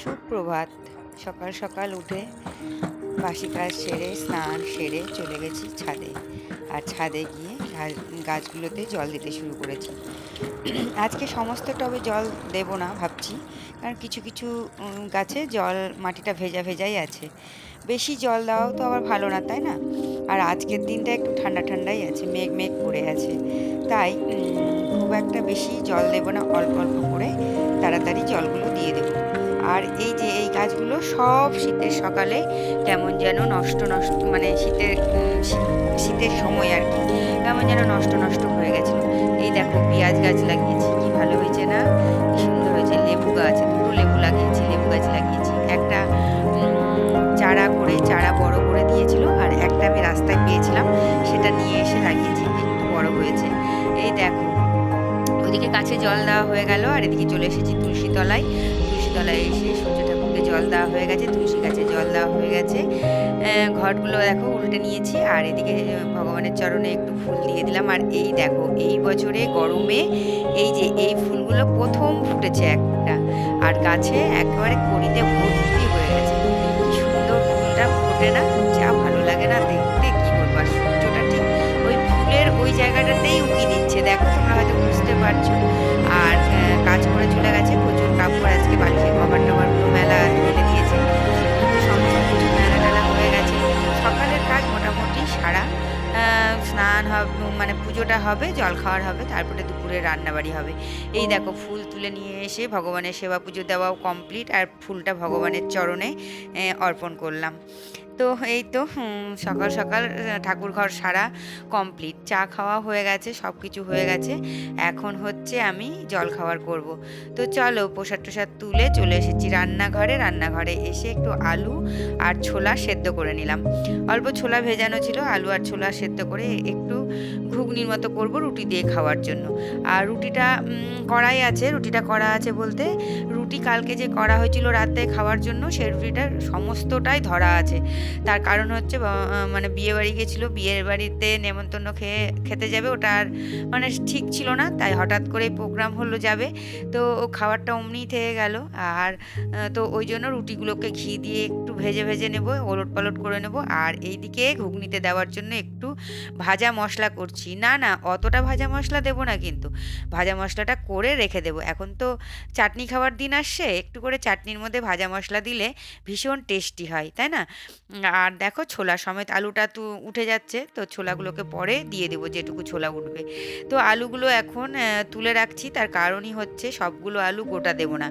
সুপ্রভাত। সকাল সকাল উঠে বাসি কাজ সেরে স্নান সেরে চলে গেছি ছাদে। আর ছাদে গিয়ে গাছগুলোতে জল দিতে শুরু করেছি। আজকে সমস্ত টবে জল দেব না ভাবছি, কারণ কিছু কিছু গাছে জল মাটিটা ভেজা ভেজাই আছে। বেশি জল দেওয়াও তো আবার ভালো না, তাই না? আর আজকের দিনটা একটু ঠান্ডা ঠান্ডাই আছে, মেঘ মেঘ করে আছে, তাই খুব একটা বেশি জল দেব না, অল্প অল্প করে তাড়াতাড়ি জলগুলো দিয়ে দেবো। আর এই যে এই গাছগুলো সব শীতের সকালে কেমন যেন নষ্ট নষ্ট, মানে শীতের সময় আর কি, কেমন যেন নষ্ট নষ্ট হয়ে গেছিলো। এই দেখো পেঁয়াজ গাছ লাগিয়েছি, কি ভালো হয়েছে না, কি সুন্দর হয়েছে। লেবু গাছ, দুটো লেবু লাগিয়েছি, লেবু গাছ লাগিয়েছি। একটা চারা বড় করে দিয়েছিল, আর একটা আমি রাস্তায় পেয়েছিলাম, সেটা নিয়ে এসে লাগিয়েছি, একটু বড় হয়েছে। এই দেখো ওইদিকে গাছে জল দেওয়া হয়ে গেল, আর এদিকে চলে এসেছি তুলসী তলায় এসে সূর্য ঠাকুরকে জল দেওয়া হয়ে গেছে, তুলসী গাছে জল দেওয়া হয়ে গেছে। ঘটগুলো দেখো উল্টে নিয়েছি, আর এদিকে ভগবানের চরণে একটু ফুল দিয়ে দিলাম। আর এই দেখো এই বছরে গরমে এই যে এই ফুলগুলো প্রথম ফুটেছে একটা, আর গাছে একেবারে কড়িতে ভর্তি হয়ে গেছে। কি সুন্দর ফুলটা ফোটে না, যা ভালো লাগে না দেখতে, কি বলবো। আর সূর্যটা ঠিক ওই ফুলের ওই জায়গাটাতেই উকি দিচ্ছে, দেখো তোমরা হয়তো বুঝতে পারছো। আর কাজ করে চলে গেছে, প্রচুর কাপড় আজকে বালিশের কভার টভারগুলো মেলা মেলে দিয়েছে, সমস্ত কিছু মেলা টেলা হয়ে গেছে। সকালের কাজ মোটামুটি সারা। স্নান হবে, মানে পুজোটা হবে, জল খাওয়ার হবে, তারপরে দুপুরে রান্নাবাড়ি হবে। এই দেখো ফুল তুলে নিয়ে এসে ভগবানের সেবা পুজো দেওয়াও কমপ্লিট, আর ফুলটা ভগবানের চরণে অর্পণ করলাম। তো এই তো সকাল সকাল ঠাকুর ঘর সারা কমপ্লিট, চা খাওয়া হয়ে গেছে, সব কিছু হয়ে গেছে। এখন হচ্ছে আমি জল খাওয়ার করব। তো চলো প্রসাদ টসাদ তুলে চলে এসেছি রান্নাঘরে এসে একটু আলু আর ছোলা সেদ্ধ করে নিলাম। অল্প ছোলা ভেজানো ছিল, আলু আর ছোলা সেদ্ধ করে একটু ঘুগনির মতো করব রুটি দিয়ে খাওয়ার জন্য। আর রুটিটা রুটিটা করা আছে বলতে, রুটি কালকে যে করা হয়েছিল রাতে খাওয়ার জন্য, সেই রুটিটার সমস্তটাই ধরা আছে। তার কারণ হচ্ছে মানে বিয়ে বাড়ি গেছিলো, বিয়ের বাড়িতে নেমন্তন্ন খেতে যাবে, ওটা আর মানে ঠিক ছিল না, তাই হঠাৎ করে প্রোগ্রাম হলো যাবে, তো খাবারটা অমনিই থেকে গেল। আর তো ওই জন্য রুটিগুলোকে ঘি দিয়ে একটু ভেজে ভেজে নেব, ওলট পালট করে নেব। আর এইদিকে ঘুগনিতে দেওয়ার জন্য একটু ভাজা মশলা করছি। না অতটা ভাজা মশলা দেবো না, কিন্তু ভাজা মশলাটা করে রেখে দেবো। এখন তো চাটনি খাওয়ার দিন আসছে, একটু করে চাটনির মধ্যে ভাজা মশলা দিলে ভীষণ টেস্টি হয়, তাই না? আর দেখো ছোলা সমেত আলুটা তো উঠে যাচ্ছে, তো ছোলাগুলোকে পরে দিয়ে দেবো যেটুকু ছোলা উঠবে। তো আলুগুলো এখন তুলে রাখছি, তার কারণই হচ্ছে সবগুলো আলু গোটা দেব না,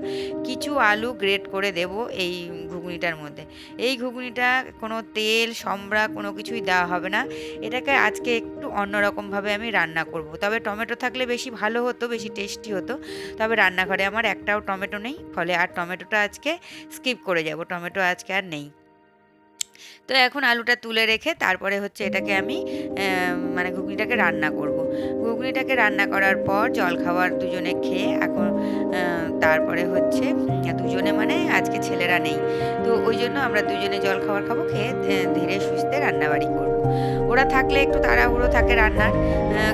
কিছু আলু গ্রেট করে দেব এই ঘুগনিটার মধ্যে। এই ঘুগনিটা কোনো তেল সম্বরা কোনো কিছুই দেওয়া হবে না, এটাকে আজকে একটু অন্যরকমভাবে আমি রান্না করব। তবে টমেটো থাকলে বেশি ভালো হতো, বেশি টেস্টি হতো, তবে রান্নাঘরে আমার একটাও টমেটো নেই, ফলে আর টমেটোটা আজকে স্কিপ করে যাব, টমেটো আজকে আর নেই। তো এখন আলুটা তুলে রেখে তারপরে হচ্ছে এটাকে আমি মানে ঘুগনিটাকে রান্না করব। ঘুগনিটাকে রান্না করার পর জল খাবার দুজনে খেয়ে এখন তারপরে হচ্ছে দুজনে মানে আজকে ছেলেরা নেই, তো ওই জন্য আমরা দুজনে জল খাবার খাবো, খেয়ে ধীরে সুস্থে রান্নাবাড়ি করব। ওরা থাকলে একটু তাড়াহুড়ো থাকে রান্নার,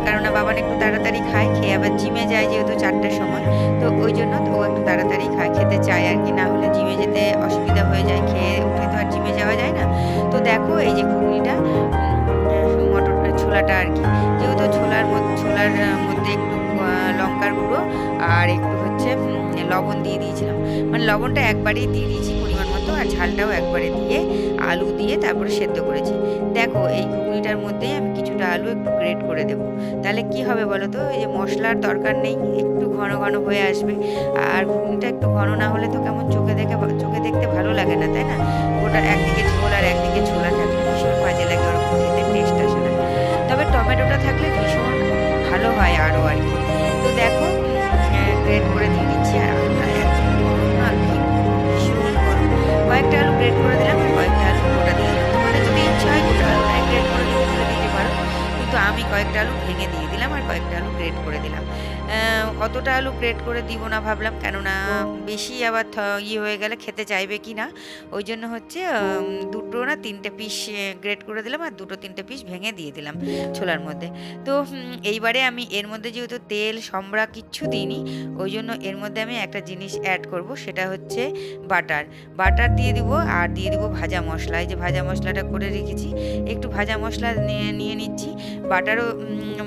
কেননা বাবান একটু তাড়াতাড়ি খায়, খেয়ে আবার জিমে যায় যেহেতু 4টের সময়, তো ওই জন্য ও একটু তাড়াতাড়ি খায়, খেতে চায় আর কি, না হলে জিমে যেতে অসুবিধা হয়ে যায়, খেয়ে উঠে তো আর জিমে যাওয়া যায় না। তো দেখো এই যে ঘুগনিটা মটর ছোলাটা আর কি, যেহেতু ছোলার মধ্যে একটু লঙ্কার গুঁড়ো আর একটু হচ্ছে লবণ দিয়ে দিয়েছিলাম, মানে লবণটা একবারেই দিয়ে দিয়েছি পরিমাণ মতো, আর ঝালটাও একবারে দিয়ে আলু দিয়ে তারপরে সেদ্ধ করেছি। দেখো এই ঘুগনিটার মধ্যেই আমি কিছুটা আলু একটু গ্রেট করে দেবো, তাহলে কি হবে বলো তো, এই যে মশলার দরকার নেই, একটু ঘন ঘন হয়ে আসবে। আর ঘুগনিটা একটু ঘন না হলে তো কেমন চোখে দেখতে ভালো লাগে না, তাই না? ওটা একদিকে ঝোল আর একদিকে ছোলা থাকলে ভীষণ বাজে লাগে, ওরকম খেতে টেস্ট আসে না। তবে টমেটোটা থাকলে ভীষণ ভালো হয় আরও আর কি। তো দেখো গ্রেট করে দিয়ে দিচ্ছি, আর আলুটা এত গরম না, কি ভীষণ গরম। কয়েকটা আলু গ্রেট করে দিলাম, আর কয়েকটা আলু গোটা দিয়ে দিলাম, তোমাদের যদি ইচ্ছা হয় গোটা আলুটাই গ্রেট করে দিতে পারো, কিন্তু আমি কয়েকটা আলু ভেঙে দিয়ে দিলাম আর কয়েকটা আলু গ্রেট করে দিলাম। অতটা আলু গ্রেট করে দিব না ভাবলাম, কেননা বেশি আবার হয়ে গেলে খেতে চাইবে কি না। ওই জন্য হচ্ছে দুটো না তিনটে পিস গ্রেট করে দিলাম, আর দুটো তিনটে পিস ভেঙে দিয়ে দিলাম ছোলার মধ্যে। তো এইবারে আমি এর মধ্যে যেহেতু তেল সম্বরা কিচ্ছু দিইনি, ওই জন্য এর মধ্যে আমি একটা জিনিস অ্যাড করব, সেটা হচ্ছে বাটার দিয়ে দিব, আর দিয়ে দিব ভাজা মশলা। এই যে ভাজা মশলাটা করে রেখেছি, একটু ভাজা মশলা নিয়ে নিচ্ছি, বাটারও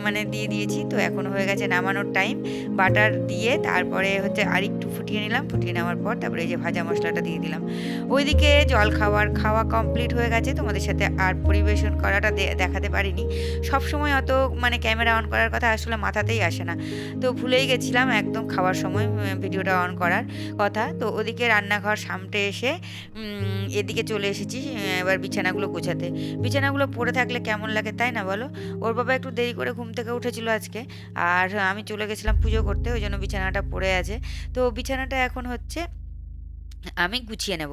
মানে দিয়ে দিয়েছি। তো এখন হয়ে গেছে নামানোর টাইম। বাটার দিয়ে তারপরে হচ্ছে আরেকটু ফুটিয়ে নিলাম, ফুটিয়ে নেওয়ার পর তারপরে এই যে ভাজা মশলাটা দিয়ে দিলাম। ওইদিকে খাওয়া কমপ্লিট হয়ে গেছে, তোমাদের সাথে আর পরিবেশন করাটা দেখাতে পারিনি। সব সময় অত মানে ক্যামেরা অন করার কথা আসলে মাথাতেই আসে না, তো ভুলেই গেছিলাম একদম খাওয়ার সময় ভিডিওটা অন করার কথা। তো ওদিকে রান্নাঘর সামটে এসে এদিকে চলে এসেছি এবার বিছানাগুলো গোছাতে। বিছানাগুলো পড়ে থাকলে কেমন লাগে, তাই না বলো? ওর বাবা একটু দেরি করে ঘুম থেকে উঠেছিল আজকে, আর আমি চলে গেছিলাম পুজো করতে, ওই জন্য বিছানাটা পড়ে আছে। তো বিছানাটা এখন হচ্ছে আমি গুছিয়ে নেব।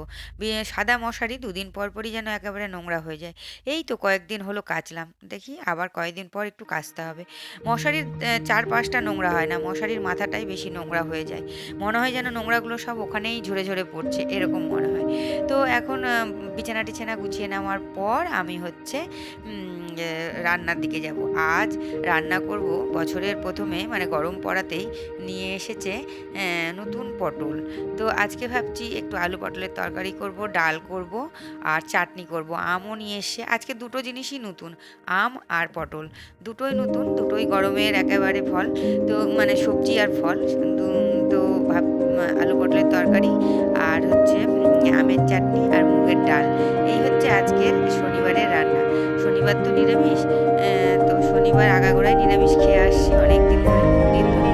সাদা মশারি দুদিন পর পরই যেন একেবারে নোংরা হয়ে যায়। এই তো কয়েকদিন হলো কাচলাম, দেখি আবার কয়েকদিন পর একটু কাচতে হবে। মশারির চারপাশটা নোংরা হয় না, মশারির মাথাটাই বেশি নোংরা হয়ে যায়। মনে হয় যেন নোংরাগুলো সব ওখানেই ঝরে ঝরে পড়ছে, এরকম মনে হয়। তো এখন বিছানা টিছানা গুছিয়ে নেওয়ার পর আমি হচ্ছে রান্নার দিকে যাব। আজ রান্না করব বছরের প্রথমে, মানে গরম পড়াতেই নিয়ে এসেছে নতুন পটল। তো আজকে ভাবছি একটু আলু পটলের তরকারি করব, ডাল করব, আর চাটনি করব। আমও নিয়ে এসে আজকে দুটো জিনিসই নতুন, আম আর পটল দুটোই নতুন, দুটোই গরমের একেবারে ফল। তো মানে সবজি আর ফল। তো ভাব আলু পটলের তরকারি আর হচ্ছে আমের চাটনি আর মুগের ডাল, এই হচ্ছে আজকের শনিবারের রান্না। শনিবার তো নিরামিষ, তো শনিবার আগাগোড়ায় নিরামিষ খেয়ে আসছি অনেক দিন ধরে, বহুদিন ধরে।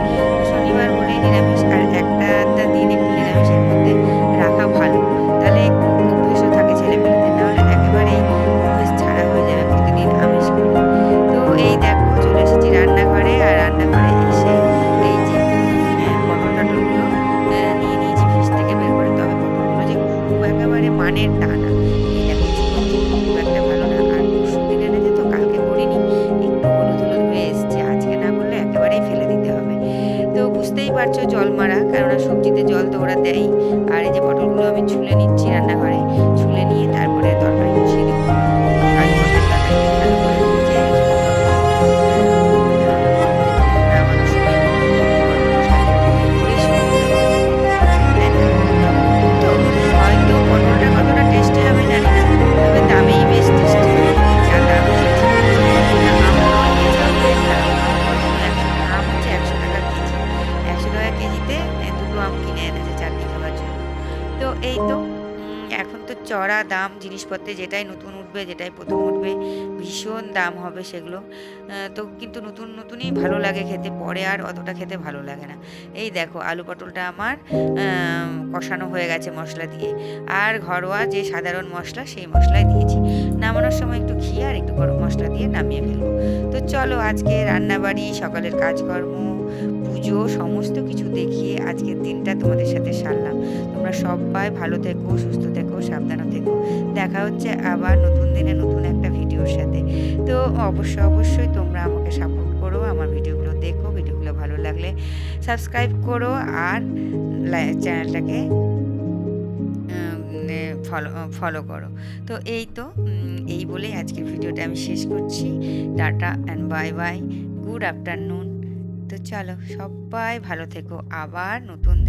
শনিবার বলেই নিরামিষ, আর একটা দিন একটু নিরামিষের মধ্যে রাখা ভালো, তাহলে একটু অভ্যেসও থাকে ছেলেমেয়েদের, নাহলে একেবারেই অভ্যেস ছাড়া হয়ে যাবে প্রতিদিন আমিষ করলে। তো এই দেখো চলে এসেছি রান্নাঘরে, আর রান্নাঘরে এসে এই যে পটল টটলগুলো নিয়ে নিয়েছি ফ্রিজ থেকে বের করে। তবে পটলগুলো যে খুব একেবারে মানের তা না, এই দেখো খুব একটা ভালো না। আর পরশু দিন এনেছে তো কালকে করিনি, একটু হলুদ হলুদ হয়ে এসছে, আজকে না করলে একেবারেই ফেলে দিতে হবে। তো বুঝতেই পারছো জল মারা, কেননা সবজিতে জল তো ওরা দেয়। আর এই যে পটলগুলো আমি ছুলে নিচ্ছি রান্নাঘরে, ছুলে নিয়ে তারপরে তরকারি বসিয়ে দেবো। আলু পটলের তরকারি ভালো করে ভেজে নামানোর সময় গরম মশলা দিয়ে বেশ সুন্দর হয়েছে, তাই না? তো হয়তো পটলটা কতটা টেস্টি হবে জানি না, তবে দামেই বেশ টেস্টি, যা দাম নিয়েছে। আমগুলো নিয়েছিলাম বেশ দাম, আম হচ্ছে 100 টাকা কেজি, 100 টাকা কেজিতে দুটো আম কিনে এনেছে চাটনি খাওয়ার জন্য। তো এই তো এখন তো চড়া দাম জিনিসপত্রে, যেটাই নতুন উঠবে, যেটাই প্রথম উঠবে ভীষণ দাম হবে সেগুলো। তো কিন্তু নতুন নতুনই ভালো লাগে খেতে, পরে আর অতটা খেতে ভালো লাগে না। এই দেখো আলু পটলটা আমার কষানো হয়ে গেছে মশলা দিয়ে, আর ঘরোয়া যে সাধারণ মশলা সেই মশলাই দিয়েছি। নামানোর সময় একটু ঘি আর একটু গরম মশলা দিয়ে নামিয়ে ফেলবো। তো চলো আজকে রান্নাবাড়ি, সকালের কাজকর্ম, পুজো সমস্ত কিছু দেখিয়ে আজকের দিনটা তোমাদের সাথে সারলাম। তোমরা সবাই ভালো থেকো, সুস্থ থেকো, সাবধানে থেকো। দেখা হচ্ছে আবার নতুন দিনে নতুন একটা ভিডিওর সাথে। তো অবশ্যই তোমরা আমাকে সাপোর্ট করো, আমার ভিডিওগুলো দেখো, ভিডিওগুলো ভালো লাগলে সাবস্ক্রাইব করো, আর চ্যানেলটাকে ফলো করো। তো এই তো এই বলেই আজকের ভিডিওটা আমি শেষ করছি। Tata and bye bye, good afternoon. তো চলো সবাই ভালো থেকো, আবার নতুন দিন